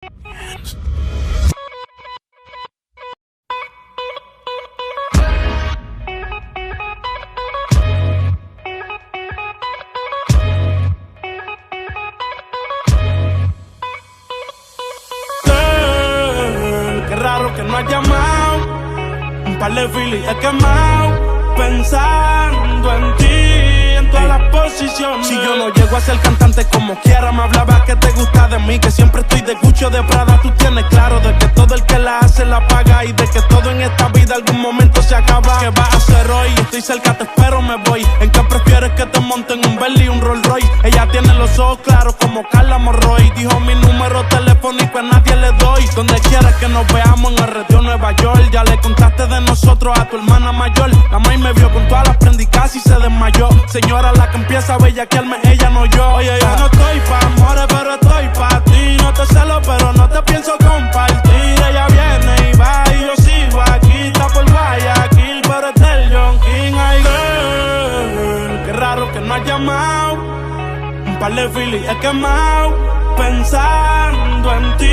Qué raro que no has llamado. Un par de filis he quemado pensando en ti, en todas las posiciones. Si yo no llego a ser cantante como quiera, me hablaba que te gusta de mí, que siempre estoy de Gucci o de Prada. Tú tienes claro de que todo el que la hace la paga y de que todo en esta vida algún momento se acaba. ¿Qué vas a hacer hoy? Estoy cerca, te espero, me voy. ¿En qué prefieres que te monten un Bentley y un Rolls Royce? Ella tiene los ojos claros como Carla Morroy. Dijo mi número telefónico a nadie le doy. Donde quieras que nos veamos en el retiro Nueva York. Ya le contaste de nosotros a tu hermana mayor. La maíz me vio con todas las prendas y casi se desmayó. Señora, la que empieza a bellaquearme, ella no yo. Oye, yo no estoy pa' amores, pero estoy pa' ti. No te celo, pero no te pienso compartir. Ella viene y va y yo sigo aquí. Está por Guayaquil, pero es del John King. Ay, girl, qué raro que no has llamado. Un par de filis he quemado pensando en ti,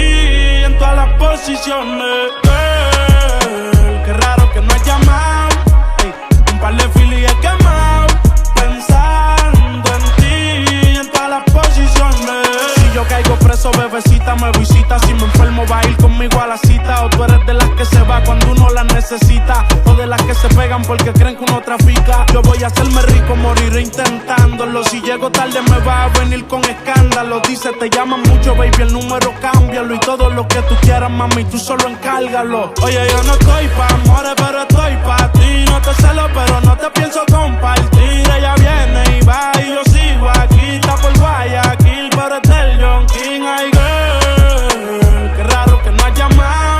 en todas las posiciones. Girl, qué raro que no has llamado. Ey, un par de filis he quemado pensando en ti, en todas las posiciones. Si yo caigo preso, bebecita me visita. Si me enfermo va a ir conmigo a la cita. O tú eres de las que se va cuando uno la necesita, o de las que se pegan porque creen que uno trafica. Yo voy a hacerme rico, moriré intentándolo. Si llego tarde me va a venir con escándalo. Dice te llaman mucho, baby, el número cámbialo. Y todo lo que tú quieras, mami, tú solo encárgalo. Oye, yo no estoy pa' amores, pero estoy pa' ti. No te celo, pero no te pienso compartir. Ella viene y va y yo sigo aquí. Está por Guayaquil, pero es del John King. Ay, girl, qué raro que no has llamado.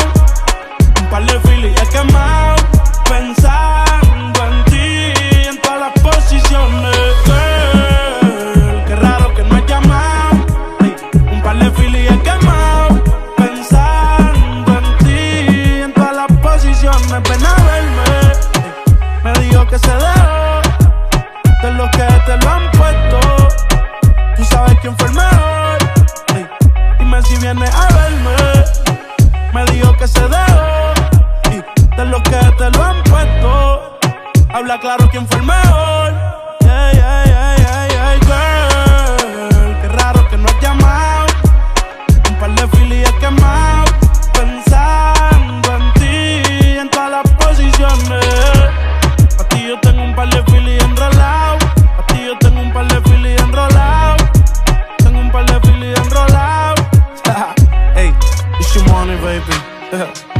Un par de filis he quemado pensando en ti, en todas las posiciones. Girl, qué raro que no has llamado. Ey, un par de filis he quemado pensando en ti, en todas las posiciones. Ven a verme. Ey, me dijo que se dejó de los que te lo han puesto. Tú sabes quién fue el mejor. Ey, dime si vienes a verme. Me dijo que se dejó de los que te lo han puesto. Habla claro quién fue el mejor. Yeah, yeah, yeah, yeah, yeah, girl. Qué raro que no has llamado. Un par de filis he quemado pensando en ti, en todas las posiciones. A ti yo tengo un par de filis enrolado. A ti yo tengo un par de filis enrolado. Tengo un par de filis enrolado. Hey, it's your money, baby.